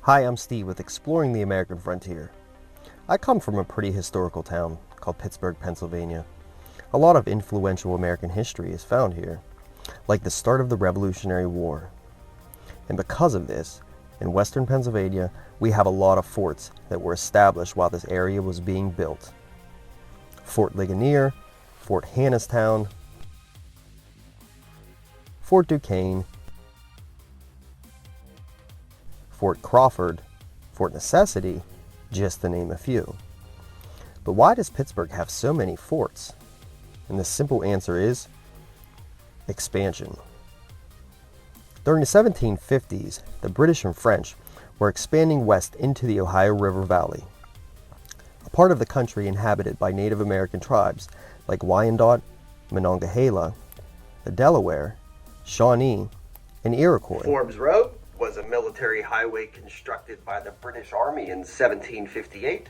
Hi, I'm Steve with Exploring the American Frontier. I come from a pretty historical town called Pittsburgh, Pennsylvania. A lot of influential American history is found here, like the start of the Revolutionary War. And because of this, in western Pennsylvania, we have a lot of forts that were established while this area was being built. Fort Ligonier, Fort Hannastown, Fort Duquesne, Fort Crawford, Fort Necessity, just to name a few. But why does Pittsburgh have so many forts? And the simple answer is expansion. During the 1750s, the British and French were expanding west into the Ohio River Valley, a part of the country inhabited by Native American tribes like Wyandot, Monongahela, the Delaware, Shawnee, and Iroquois. Forbes Road was a military highway constructed by the British Army in 1758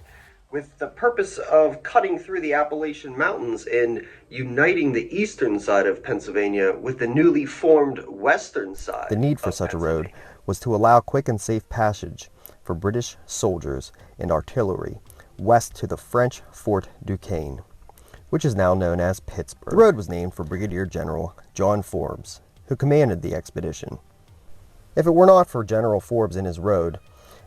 with the purpose of cutting through the Appalachian Mountains and uniting the eastern side of Pennsylvania with the newly formed western side. The need for such a road was to allow quick and safe passage for British soldiers and artillery west to the French Fort Duquesne, which is now known as Pittsburgh. The road was named for Brigadier General John Forbes, who commanded the expedition. If it were not for General Forbes and his road,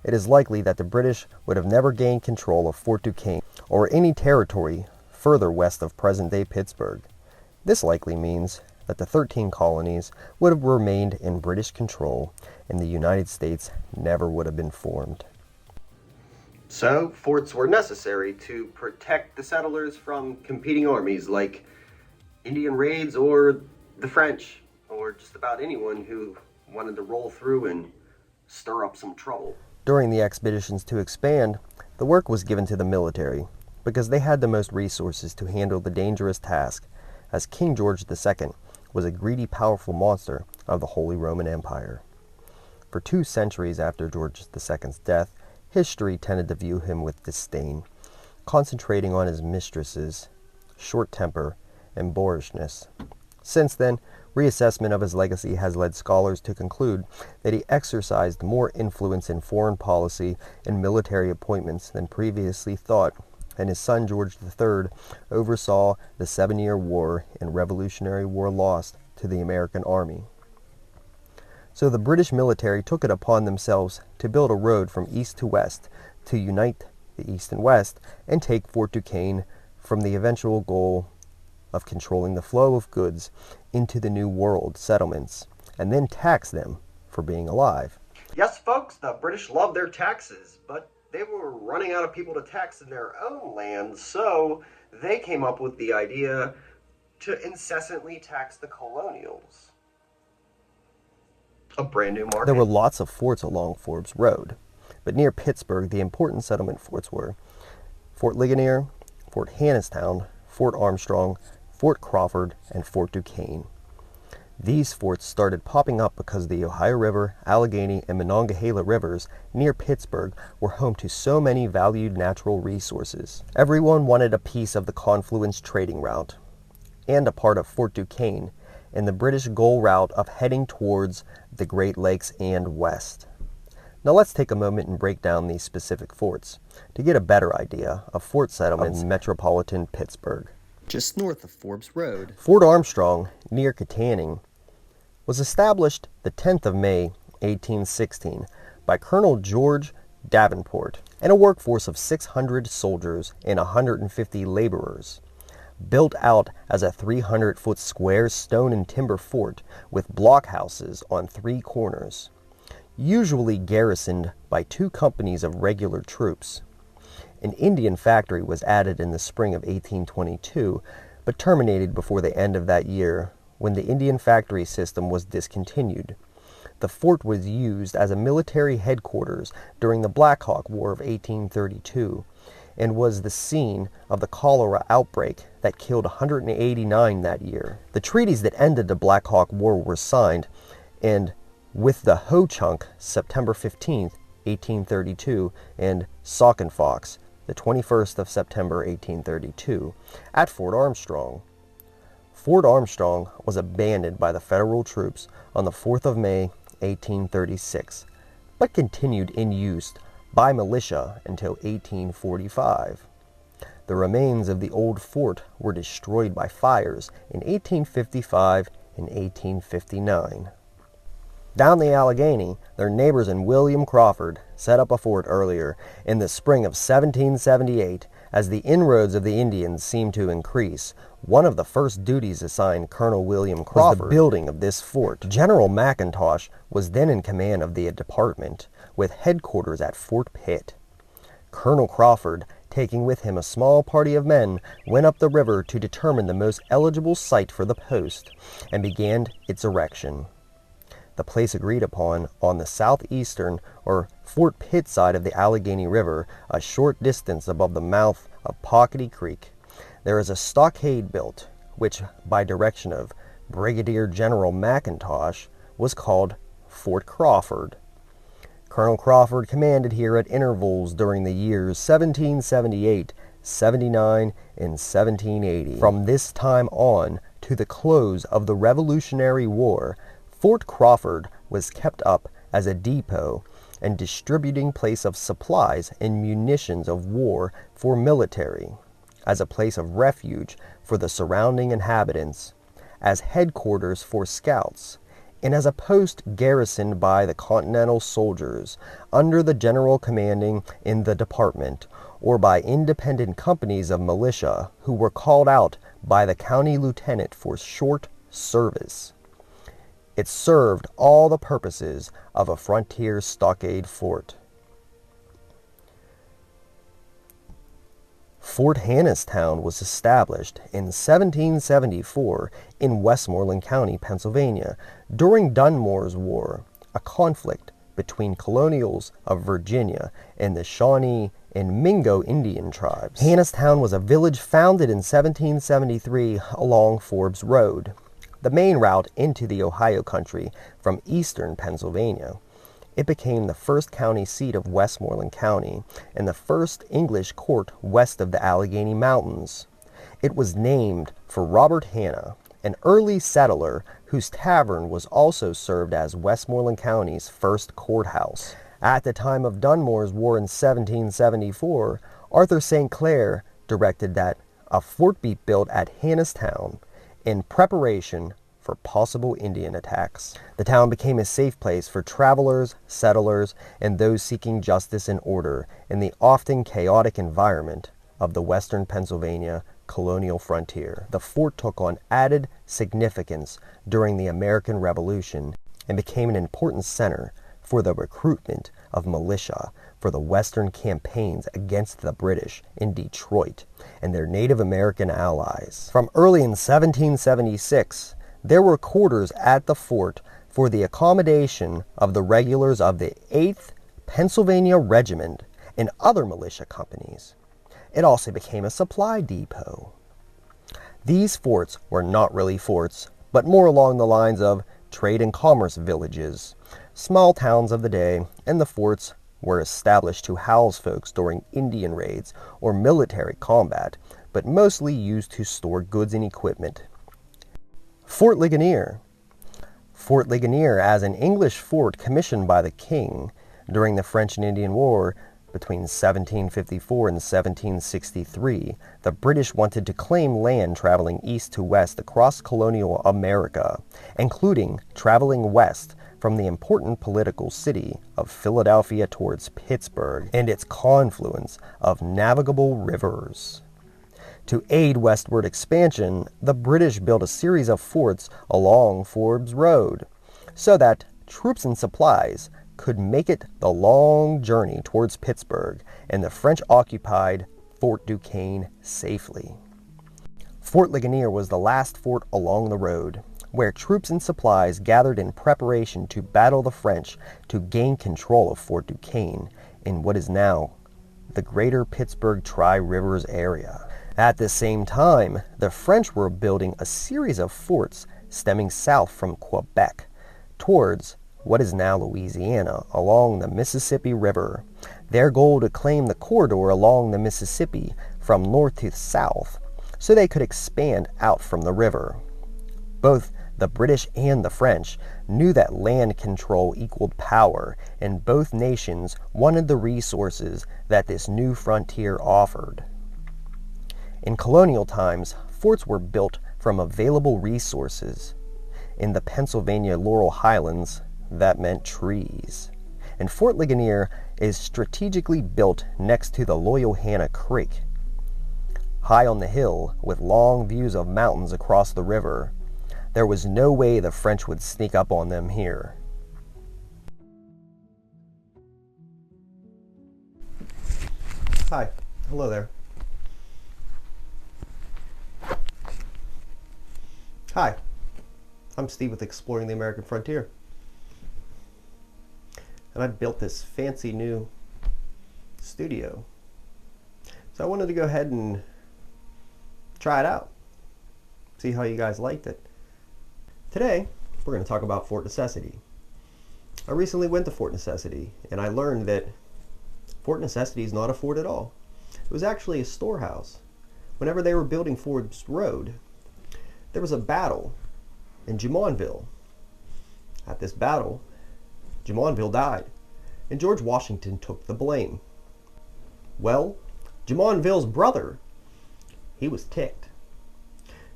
it is likely that the British would have never gained control of Fort Duquesne or any territory further west of present-day Pittsburgh. This likely means that the 13 colonies would have remained in British control and the United States never would have been formed. So, forts were necessary to protect the settlers from competing armies like Indian raids or the French, or just about anyone who wanted to roll through and stir up some trouble. During the expeditions to expand, the work was given to the military because they had the most resources to handle the dangerous task, as King George II was a greedy, powerful monster of the Holy Roman Empire. For 2 centuries after George II's death, history tended to view him with disdain, concentrating on his mistresses, short temper, and boorishness. Since then, reassessment of his legacy has led scholars to conclude that he exercised more influence in foreign policy and military appointments than previously thought, and his son George III oversaw the 7-Year War and Revolutionary War lost to the American Army. So the British military took it upon themselves to build a road from east to west to unite the east and west and take Fort Duquesne from the eventual goal of controlling the flow of goods into the New World settlements, and then tax them for being alive. Yes, folks, the British loved their taxes, but they were running out of people to tax in their own land, so they came up with the idea to incessantly tax the colonials. A brand new market. There were lots of forts along Forbes Road, but near Pittsburgh, the important settlement forts were Fort Ligonier, Fort Hannastown, Fort Armstrong, Fort Crawford, and Fort Duquesne. These forts started popping up because the Ohio River, Allegheny, and Monongahela rivers near Pittsburgh were home to so many valued natural resources. Everyone wanted a piece of the confluence trading route and a part of Fort Duquesne and the British goal route of heading towards the Great Lakes and west. Now let's take a moment and break down these specific forts to get a better idea of fort settlements in metropolitan Pittsburgh. Just north of Forbes Road, Fort Armstrong, near Kittanning, was established the 10th of May, 1816, by Colonel George Davenport and a workforce of 600 soldiers and 150 laborers. Built out as a 300-foot square stone and timber fort with blockhouses on 3 corners, usually garrisoned by 2 companies of regular troops. An Indian factory was added in the spring of 1822, but terminated before the end of that year when the Indian factory system was discontinued. The fort was used as a military headquarters during the Black Hawk War of 1832 and was the scene of the cholera outbreak that killed 189 that year. The treaties that ended the Black Hawk War were signed, and with the Ho-Chunk September 15th, 1832, and Sauk and Fox, the 21st of September 1832, at Fort Armstrong. Fort Armstrong was abandoned by the federal troops on the 4th of May, 1836, but continued in use by militia until 1845. The remains of the old fort were destroyed by fires in 1855 and 1859. Down the Allegheny, their neighbors in William Crawford set up a fort earlier in the spring of 1778. As the inroads of the Indians seemed to increase, one of the first duties assigned Colonel William Crawford was the building of this fort. General McIntosh was then in command of the department, with headquarters at Fort Pitt. Colonel Crawford, taking with him a small party of men, went up the river to determine the most eligible site for the post, and began its erection. The place agreed upon on the southeastern or Fort Pitt side of the Allegheny River, a short distance above the mouth of Pocketty Creek. There is a stockade built, which, by direction of Brigadier General McIntosh, was called Fort Crawford. Colonel Crawford commanded here at intervals during the years 1778, 79, and 1780. From this time on to the close of the Revolutionary War, Fort Crawford was kept up as a depot and distributing place of supplies and munitions of war for military, as a place of refuge for the surrounding inhabitants, as headquarters for scouts, and as a post garrisoned by the Continental soldiers under the general commanding in the department, or by independent companies of militia who were called out by the county lieutenant for short service. It served all the purposes of a frontier stockade fort. Fort Hannastown was established in 1774 in Westmoreland County, Pennsylvania, during Dunmore's War, a conflict between colonials of Virginia and the Shawnee and Mingo Indian tribes. Hannastown was a village founded in 1773 along Forbes Road, the main route into the Ohio country from eastern Pennsylvania. It became the first county seat of Westmoreland County and the first English court west of the Allegheny Mountains. It was named for Robert Hanna, an early settler whose tavern was also served as Westmoreland County's first courthouse. At the time of Dunmore's War in 1774, Arthur St. Clair directed that a fort be built at Hannastown in preparation for possible Indian attacks. The town became a safe place for travelers, settlers, and those seeking justice and order in the often chaotic environment of the western Pennsylvania colonial frontier. The fort took on added significance during the American Revolution and became an important center for the recruitment of militia for the Western campaigns against the British in Detroit and their Native American allies. From early in 1776, there were quarters at the fort for the accommodation of the regulars of the 8th Pennsylvania Regiment and other militia companies. It also became a supply depot. These forts were not really forts, but more along the lines of trade and commerce villages, small towns of the day, and the forts were established to house folks during Indian raids or military combat, but mostly used to store goods and equipment. Fort Ligonier. Fort Ligonier, as an English fort commissioned by the king during the French and Indian War between 1754 and 1763, the British wanted to claim land traveling east to west across colonial America, including traveling west from the important political city of Philadelphia towards Pittsburgh and its confluence of navigable rivers. To aid westward expansion, the British built a series of forts along Forbes Road so that troops and supplies could make it the long journey towards Pittsburgh and the French-occupied Fort Duquesne safely. Fort Ligonier was the last fort along the road, where troops and supplies gathered in preparation to battle the French to gain control of Fort Duquesne in what is now the greater Pittsburgh Tri-Rivers area. At the same time, the French were building a series of forts stemming south from Quebec towards what is now Louisiana along the Mississippi River. Their goal to claim the corridor along the Mississippi from north to south so they could expand out from the river. Both The British and the French knew that land control equaled power, and both nations wanted the resources that this new frontier offered. In colonial times, forts were built from available resources. In the Pennsylvania Laurel Highlands, that meant trees. And Fort Ligonier is strategically built next to the Loyalhanna Creek, high on the hill with long views of mountains across the river. There was no way the French would sneak up on them here. Hi, hello there. Hi, I'm Steve with Exploring the American Frontier. And I built this fancy new studio. So I wanted to go ahead and try it out. See how you guys liked it. Today, we're going to talk about Fort Necessity. I recently went to Fort Necessity, and I learned that Fort Necessity is not a fort at all. It was actually a storehouse. Whenever they were building Forbes Road, there was a battle in Jumonville. At this battle, Jumonville died, and George Washington took the blame. Well, Jumonville's brother, he was ticked.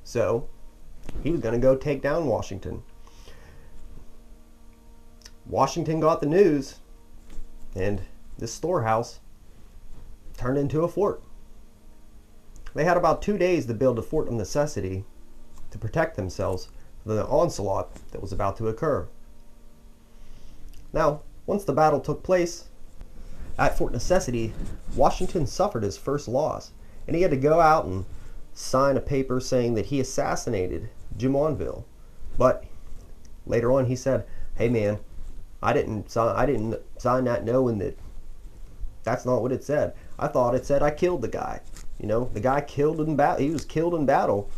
So, he was going to go take down Washington. Washington got the news, and this storehouse turned into a fort. They had about 2 days to build a fort of necessity to protect themselves from the onslaught that was about to occur. Now, once the battle took place at Fort Necessity, Washington suffered his first loss, and he had to go out and sign a paper saying that he assassinated Jumonville. But later on he said, "Hey man, I didn't sign that knowing that that's not what it said. I thought it said I killed the guy. You know, the guy killed in battle. He was killed in battle.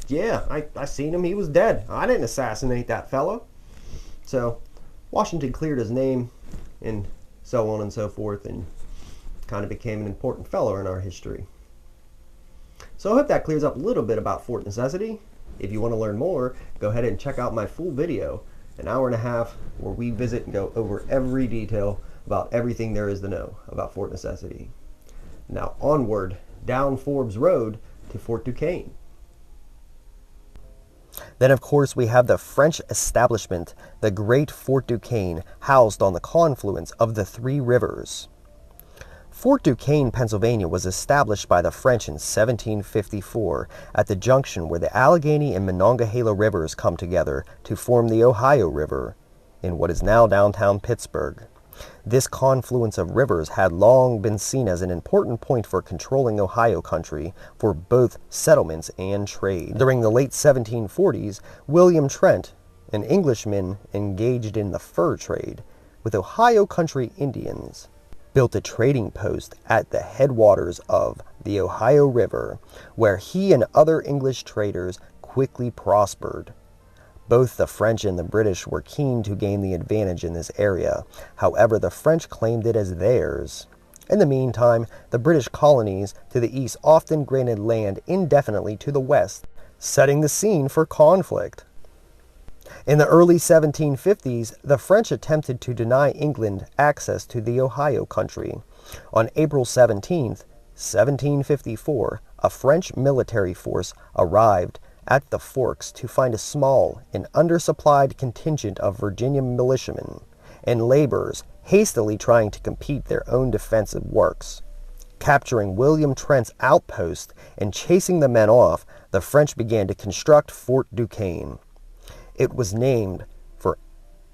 Yeah, I seen him. He was dead. I didn't assassinate that fellow." So Washington cleared his name and so on and so forth, and kind of became an important fellow in our history. So I hope that clears up a little bit about Fort Necessity. If you want to learn more, go ahead and check out my full video, an hour and a half, where we visit and go over every detail about everything there is to know about Fort Necessity. Now onward, down Forbes Road to Fort Duquesne. Then of course we have the French establishment, the great Fort Duquesne, housed on the confluence of the three rivers. Fort Duquesne, Pennsylvania was established by the French in 1754 at the junction where the Allegheny and Monongahela rivers come together to form the Ohio River in what is now downtown Pittsburgh. This confluence of rivers had long been seen as an important point for controlling Ohio country for both settlements and trade. During the late 1740s, William Trent, an Englishman engaged in the fur trade with Ohio country Indians, built a trading post at the headwaters of the Ohio River, where he and other English traders quickly prospered. Both the French and the British were keen to gain the advantage in this area. However, the French claimed it as theirs. In the meantime, the British colonies to the east often granted land indefinitely to the west, setting the scene for conflict. In the early 1750s, the French attempted to deny England access to the Ohio country. On April 17, 1754, a French military force arrived at the Forks to find a small and undersupplied contingent of Virginia militiamen and laborers hastily trying to complete their own defensive works. Capturing William Trent's outpost and chasing the men off, the French began to construct Fort Duquesne. It was named for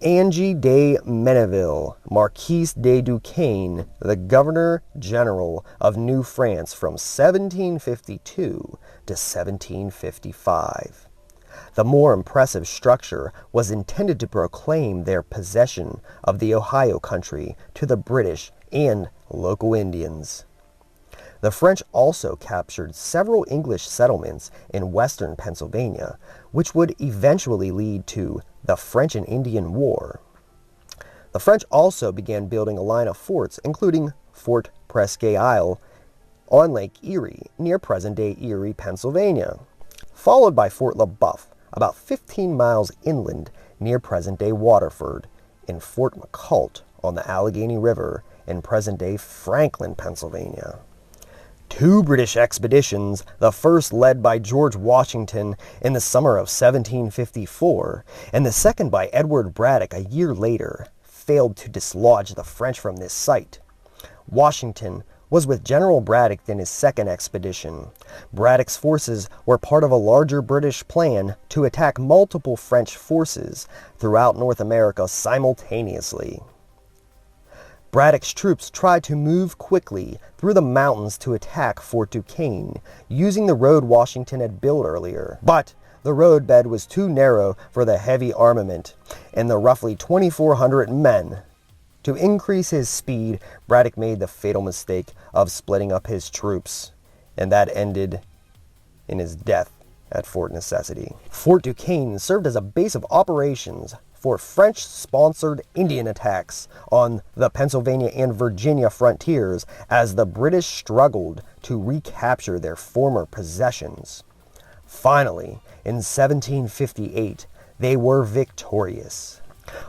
Ange de Menneville, Marquis de Duquesne, the Governor-General of New France from 1752 to 1755. The more impressive structure was intended to proclaim their possession of the Ohio country to the British and local Indians. The French also captured several English settlements in western Pennsylvania, which would eventually lead to the French and Indian War. The French also began building a line of forts, including Fort Presque Isle on Lake Erie, near present-day Erie, Pennsylvania, followed by Fort Le Boeuf, about 15 miles inland near present-day Waterford, in Fort McCult on the Allegheny River in present-day Franklin, Pennsylvania. 2 British expeditions, the first led by George Washington in the summer of 1754, and the second by Edward Braddock a year later, failed to dislodge the French from this site. Washington was with General Braddock in his second expedition. Braddock's forces were part of a larger British plan to attack multiple French forces throughout North America simultaneously. Braddock's troops tried to move quickly through the mountains to attack Fort Duquesne, using the road Washington had built earlier. But the roadbed was too narrow for the heavy armament and the roughly 2,400 men. To increase his speed, Braddock made the fatal mistake of splitting up his troops, and that ended in his death at Fort Necessity. Fort Duquesne served as a base of operations for French-sponsored Indian attacks on the Pennsylvania and Virginia frontiers as the British struggled to recapture their former possessions. Finally, in 1758, they were victorious.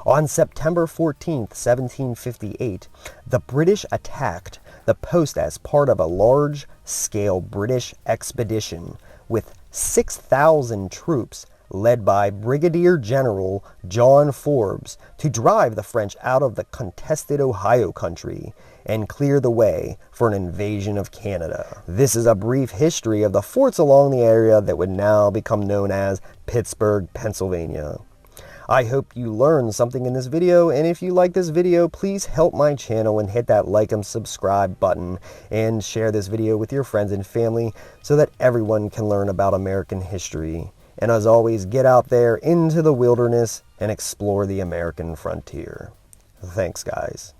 On September 14, 1758, the British attacked the post as part of a large-scale British expedition with 6,000 troops led by Brigadier General John Forbes to drive the French out of the contested Ohio country and clear the way for an invasion of Canada. This is a brief history of the forts along the area that would now become known as Pittsburgh, Pennsylvania. I hope you learned something in this video, and if you like this video, please help my channel and hit that like and subscribe button and share this video with your friends and family so that everyone can learn about American history. And as always, get out there into the wilderness and explore the American frontier. Thanks, guys.